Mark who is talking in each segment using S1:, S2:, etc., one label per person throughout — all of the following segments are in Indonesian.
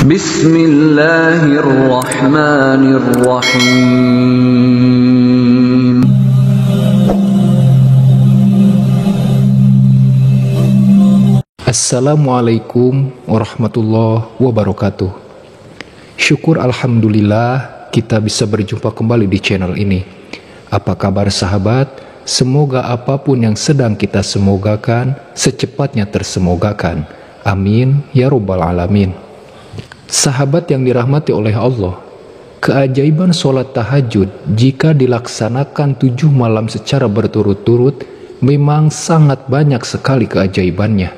S1: Bismillahirrahmanirrahim.
S2: Assalamualaikum warahmatullahi wabarakatuh. Syukur alhamdulillah kita bisa berjumpa kembali di channel ini. Apa kabar sahabat? Semoga apapun yang sedang kita semogakan secepatnya tersemogakan. Amin ya robbal alamin. Sahabat yang dirahmati oleh Allah, keajaiban sholat tahajud jika dilaksanakan 7 malam secara berturut-turut memang sangat banyak sekali keajaibannya.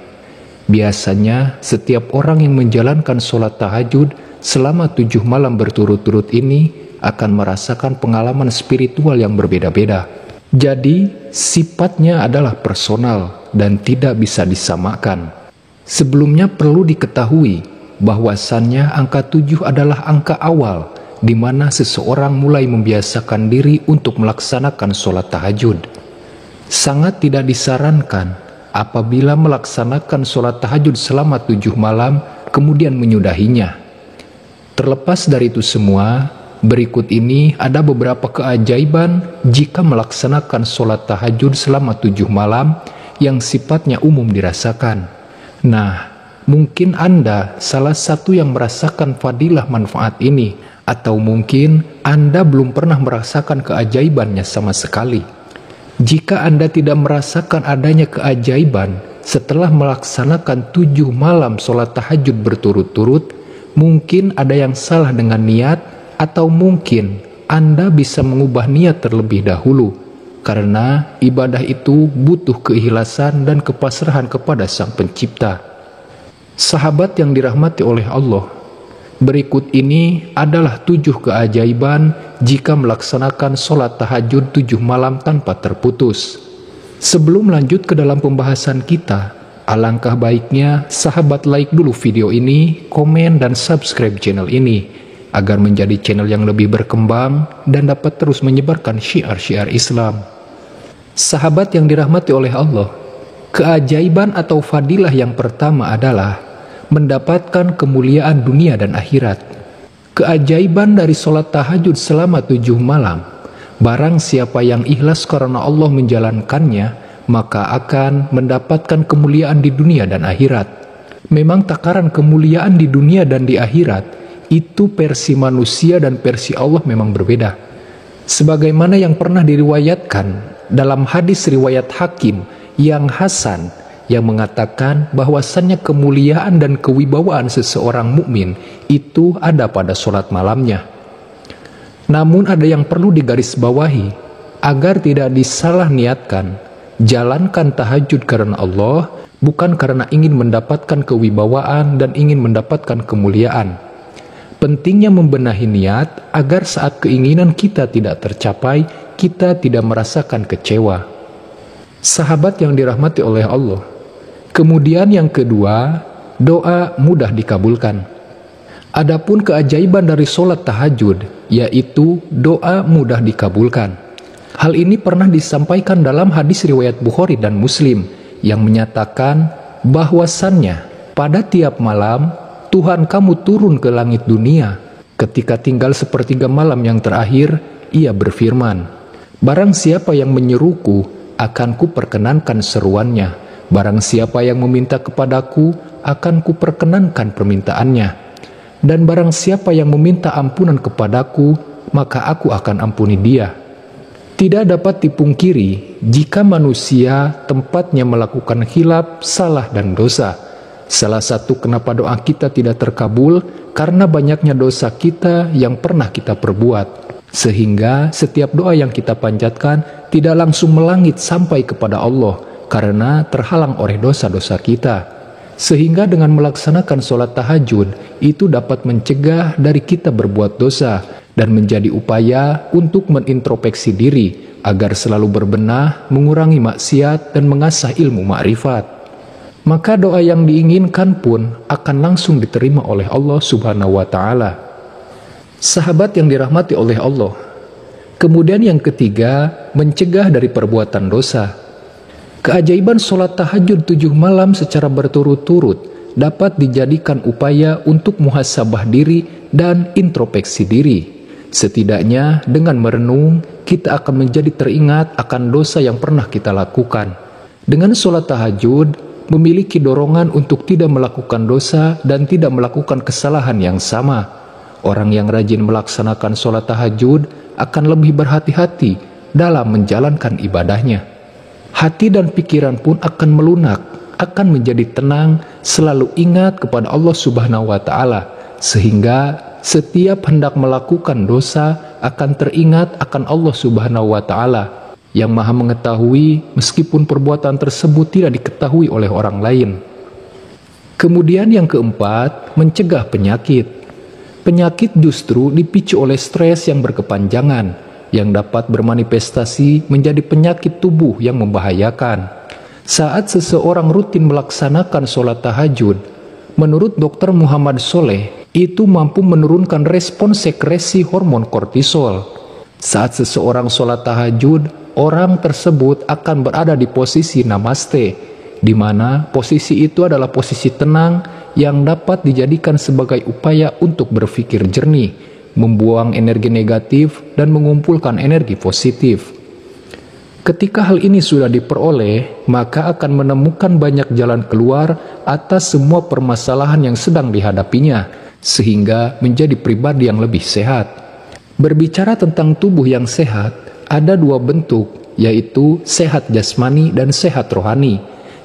S2: Biasanya setiap orang yang menjalankan sholat tahajud selama 7 malam berturut-turut ini akan merasakan pengalaman spiritual yang berbeda-beda. Jadi sifatnya adalah personal dan tidak bisa disamakan. Sebelumnya perlu diketahui bahwasannya angka 7 adalah angka awal di mana seseorang mulai membiasakan diri untuk melaksanakan sholat tahajud. Sangat tidak disarankan apabila melaksanakan sholat tahajud selama 7 malam kemudian menyudahinya. Terlepas dari itu semua, berikut ini ada beberapa keajaiban jika melaksanakan sholat tahajud selama 7 malam yang sifatnya umum dirasakan. Nah, mungkin Anda salah satu yang merasakan fadilah manfaat ini, atau mungkin Anda belum pernah merasakan keajaibannya sama sekali. Jika Anda tidak merasakan adanya keajaiban setelah melaksanakan 7 malam sholat tahajud berturut-turut, mungkin ada yang salah dengan niat, atau mungkin Anda bisa mengubah niat terlebih dahulu, karena ibadah itu butuh keikhlasan dan kepasrahan kepada Sang Pencipta. Sahabat yang dirahmati oleh Allah, berikut ini adalah 7 keajaiban jika melaksanakan sholat tahajud 7 malam tanpa terputus. Sebelum lanjut ke dalam pembahasan kita, alangkah baiknya sahabat like dulu video ini, komen dan subscribe channel ini, agar menjadi channel yang lebih berkembang dan dapat terus menyebarkan syiar-syiar Islam. Sahabat yang dirahmati oleh Allah, keajaiban atau fadilah yang pertama adalah mendapatkan kemuliaan dunia dan akhirat. Keajaiban dari sholat tahajud selama 7 malam, barang siapa yang ikhlas karena Allah menjalankannya, maka akan mendapatkan kemuliaan di dunia dan akhirat. Memang takaran kemuliaan di dunia dan di akhirat itu versi manusia dan versi Allah memang berbeda. Sebagaimana yang pernah diriwayatkan dalam hadis riwayat Hakim yang hasan, yang mengatakan bahwasannya kemuliaan dan kewibawaan seseorang mukmin itu ada pada sholat malamnya. Namun ada yang perlu digarisbawahi agar tidak disalah niatkan. Jalankan tahajud karena Allah, bukan karena ingin mendapatkan kewibawaan dan ingin mendapatkan kemuliaan. Pentingnya membenahi niat agar saat keinginan kita tidak tercapai, kita tidak merasakan kecewa. Sahabat yang dirahmati oleh Allah, kemudian yang kedua, doa mudah dikabulkan. Adapun keajaiban dari sholat tahajud, yaitu doa mudah dikabulkan. Hal ini pernah disampaikan dalam hadis riwayat Bukhari dan Muslim yang menyatakan bahwasannya pada tiap malam Tuhan kamu turun ke langit dunia. Ketika tinggal sepertiga malam yang terakhir, Ia berfirman, barang siapa yang menyeruku, akan kuperkenankan seruannya. Barang siapa yang meminta kepadaku, akan kuperkenankan permintaannya. Dan barang siapa yang meminta ampunan kepadaku, maka aku akan ampuni dia. Tidak dapat dipungkiri jika manusia tempatnya melakukan khilaf, salah dan dosa. Salah satu kenapa doa kita tidak terkabul karena banyaknya dosa kita yang pernah kita perbuat. Sehingga setiap doa yang kita panjatkan tidak langsung melangit sampai kepada Allah karena terhalang oleh dosa-dosa kita. Sehingga dengan melaksanakan sholat tahajud itu dapat mencegah dari kita berbuat dosa dan menjadi upaya untuk menintrospeksi diri agar selalu berbenah, mengurangi maksiat dan mengasah ilmu ma'rifat. Maka doa yang diinginkan pun akan langsung diterima oleh Allah Subhanahu wa Ta'ala. Sahabat yang dirahmati oleh Allah, kemudian yang ketiga, mencegah dari perbuatan dosa. Keajaiban sholat tahajud 7 malam secara berturut-turut dapat dijadikan upaya untuk muhasabah diri dan introspeksi diri. Setidaknya dengan merenung, kita akan menjadi teringat akan dosa yang pernah kita lakukan. Dengan sholat tahajud, memiliki dorongan untuk tidak melakukan dosa dan tidak melakukan kesalahan yang sama. Orang yang rajin melaksanakan sholat tahajud akan lebih berhati-hati dalam menjalankan ibadahnya. Hati dan pikiran pun akan melunak, akan menjadi tenang, selalu ingat kepada Allah Subhanahu wa Ta'ala, sehingga setiap hendak melakukan dosa akan teringat akan Allah Subhanahu wa Ta'ala yang Maha mengetahui, meskipun perbuatan tersebut tidak diketahui oleh orang lain. Kemudian yang keempat, mencegah penyakit. Penyakit justru dipicu oleh stres yang berkepanjangan, yang dapat bermanifestasi menjadi penyakit tubuh yang membahayakan. Saat seseorang rutin melaksanakan sholat tahajud, menurut Dr. Muhammad Soleh, itu mampu menurunkan respon sekresi hormon kortisol. Saat seseorang sholat tahajud, orang tersebut akan berada di posisi namaste, di mana posisi itu adalah posisi tenang yang dapat dijadikan sebagai upaya untuk berpikir jernih, membuang energi negatif, dan mengumpulkan energi positif. Ketika hal ini sudah diperoleh, maka akan menemukan banyak jalan keluar atas semua permasalahan yang sedang dihadapinya, sehingga menjadi pribadi yang lebih sehat. Berbicara tentang tubuh yang sehat, ada dua bentuk, yaitu sehat jasmani dan sehat rohani.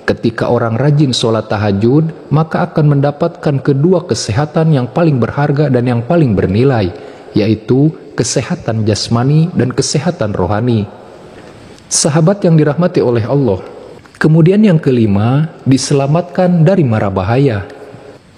S2: Ketika orang rajin sholat tahajud, maka akan mendapatkan kedua kesehatan yang paling berharga dan yang paling bernilai, yaitu kesehatan jasmani dan kesehatan rohani. Sahabat yang dirahmati oleh Allah. Kemudian yang kelima, diselamatkan dari mara bahaya.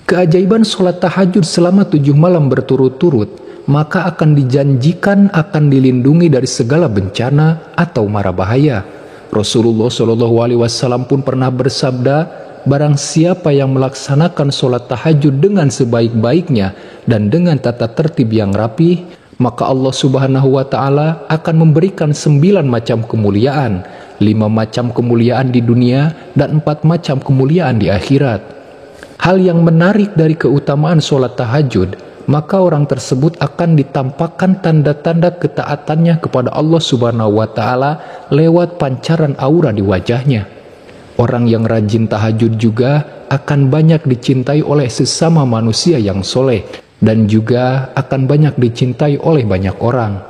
S2: Keajaiban sholat tahajud selama 7 malam berturut-turut, maka akan dijanjikan akan dilindungi dari segala bencana atau mara bahaya. Rasulullah SAW pun pernah bersabda, barang siapa yang melaksanakan sholat tahajud dengan sebaik-baiknya dan dengan tata tertib yang rapi, maka Allah Subhanahu wa Ta'ala akan memberikan 9 macam kemuliaan, 5 macam kemuliaan di dunia dan 4 macam kemuliaan di akhirat. Hal yang menarik dari keutamaan sholat tahajud, maka orang tersebut akan ditampakkan tanda-tanda ketaatannya kepada Allah Subhanahu wa Ta'ala lewat pancaran aura di wajahnya. Orang yang rajin tahajud juga akan banyak dicintai oleh sesama manusia yang soleh, dan juga akan banyak dicintai oleh banyak orang.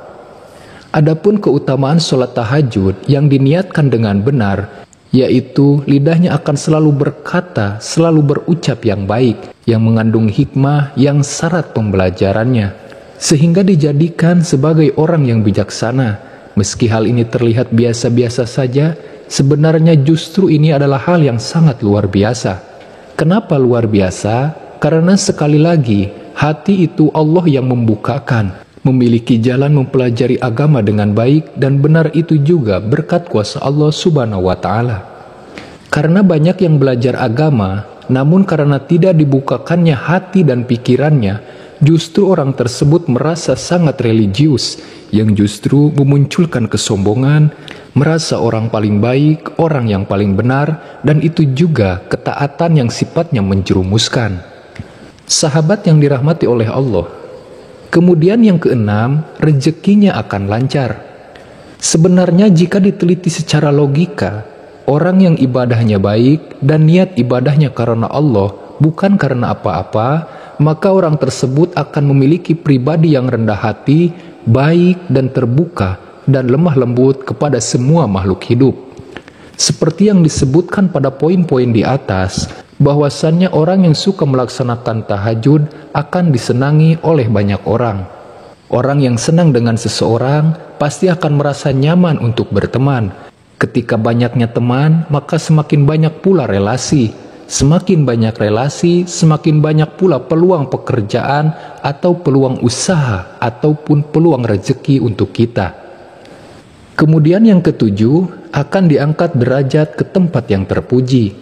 S2: Adapun keutamaan sholat tahajud yang diniatkan dengan benar, yaitu lidahnya akan selalu berkata, selalu berucap yang baik, yang mengandung hikmah yang syarat pembelajarannya, sehingga dijadikan sebagai orang yang bijaksana. Meski hal ini terlihat biasa-biasa saja, sebenarnya justru ini adalah hal yang sangat luar biasa. Kenapa luar biasa? Karena sekali lagi, hati itu Allah yang membukakan, memiliki jalan mempelajari agama dengan baik, dan benar itu juga berkat kuasa Allah Subhanahu wa Ta'ala. Karena banyak yang belajar agama, namun karena tidak dibukakannya hati dan pikirannya, justru orang tersebut merasa sangat religius, yang justru memunculkan kesombongan, merasa orang paling baik, orang yang paling benar, dan itu juga ketaatan yang sifatnya menjerumuskan. Sahabat yang dirahmati oleh Allah. Kemudian yang keenam, rezekinya akan lancar. Sebenarnya jika diteliti secara logika, orang yang ibadahnya baik dan niat ibadahnya karena Allah, bukan karena apa-apa, maka orang tersebut akan memiliki pribadi yang rendah hati, baik dan terbuka, dan lemah lembut kepada semua makhluk hidup. Seperti yang disebutkan pada poin-poin di atas, bahwasannya orang yang suka melaksanakan tahajud akan disenangi oleh banyak orang. Orang yang senang dengan seseorang pasti akan merasa nyaman untuk berteman. Ketika banyaknya teman, maka semakin banyak pula relasi. Semakin banyak relasi, semakin banyak pula peluang pekerjaan atau peluang usaha ataupun peluang rezeki untuk kita. Kemudian yang ketujuh, akan diangkat derajat ke tempat yang terpuji.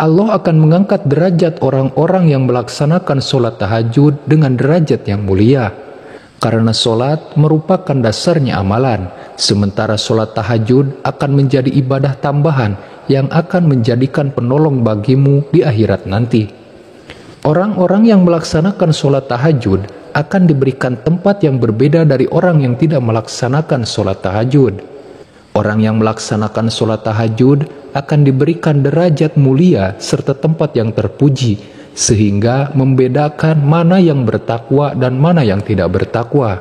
S2: Allah akan mengangkat derajat orang-orang yang melaksanakan sholat tahajud dengan derajat yang mulia. Karena sholat merupakan dasarnya amalan, sementara sholat tahajud akan menjadi ibadah tambahan yang akan menjadikan penolong bagimu di akhirat nanti. Orang-orang yang melaksanakan sholat tahajud akan diberikan tempat yang berbeda dari orang yang tidak melaksanakan sholat tahajud. Orang yang melaksanakan sholat tahajud akan diberikan derajat mulia serta tempat yang terpuji, sehingga membedakan mana yang bertakwa dan mana yang tidak bertakwa.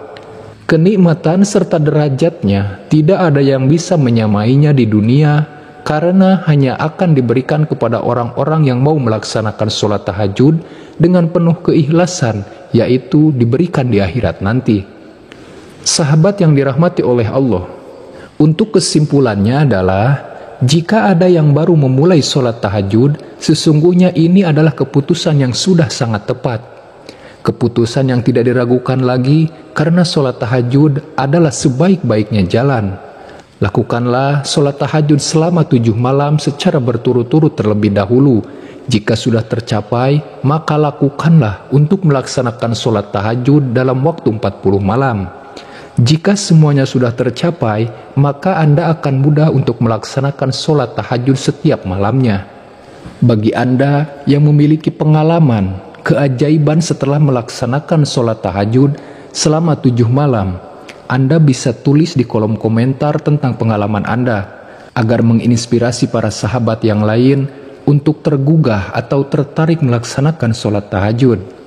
S2: Kenikmatan serta derajatnya tidak ada yang bisa menyamainya di dunia, karena hanya akan diberikan kepada orang-orang yang mau melaksanakan sholat tahajud dengan penuh keikhlasan, yaitu diberikan di akhirat nanti. Sahabat yang dirahmati oleh Allah, untuk kesimpulannya adalah, jika ada yang baru memulai sholat tahajud, sesungguhnya ini adalah keputusan yang sudah sangat tepat. Keputusan yang tidak diragukan lagi, karena sholat tahajud adalah sebaik-baiknya jalan. Lakukanlah sholat tahajud selama 7 malam secara berturut-turut terlebih dahulu. Jika sudah tercapai, maka lakukanlah untuk melaksanakan sholat tahajud dalam waktu 40 malam. Jika semuanya sudah tercapai, maka Anda akan mudah untuk melaksanakan sholat tahajud setiap malamnya. Bagi Anda yang memiliki pengalaman, keajaiban setelah melaksanakan sholat tahajud selama 7 malam, Anda bisa tulis di kolom komentar tentang pengalaman Anda, agar menginspirasi para sahabat yang lain untuk tergugah atau tertarik melaksanakan sholat tahajud.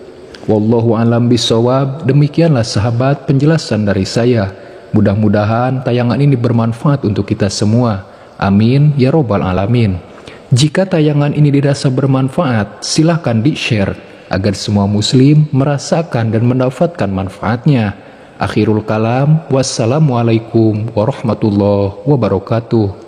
S2: Wallahu a'lam bishawab. Demikianlah sahabat penjelasan dari saya. Mudah-mudahan tayangan ini bermanfaat untuk kita semua. Amin ya robbal alamin. Jika tayangan ini dirasa bermanfaat, silahkan di-share agar semua muslim merasakan dan mendapatkan manfaatnya. Akhirul kalam, wassalamualaikum warahmatullahi wabarakatuh.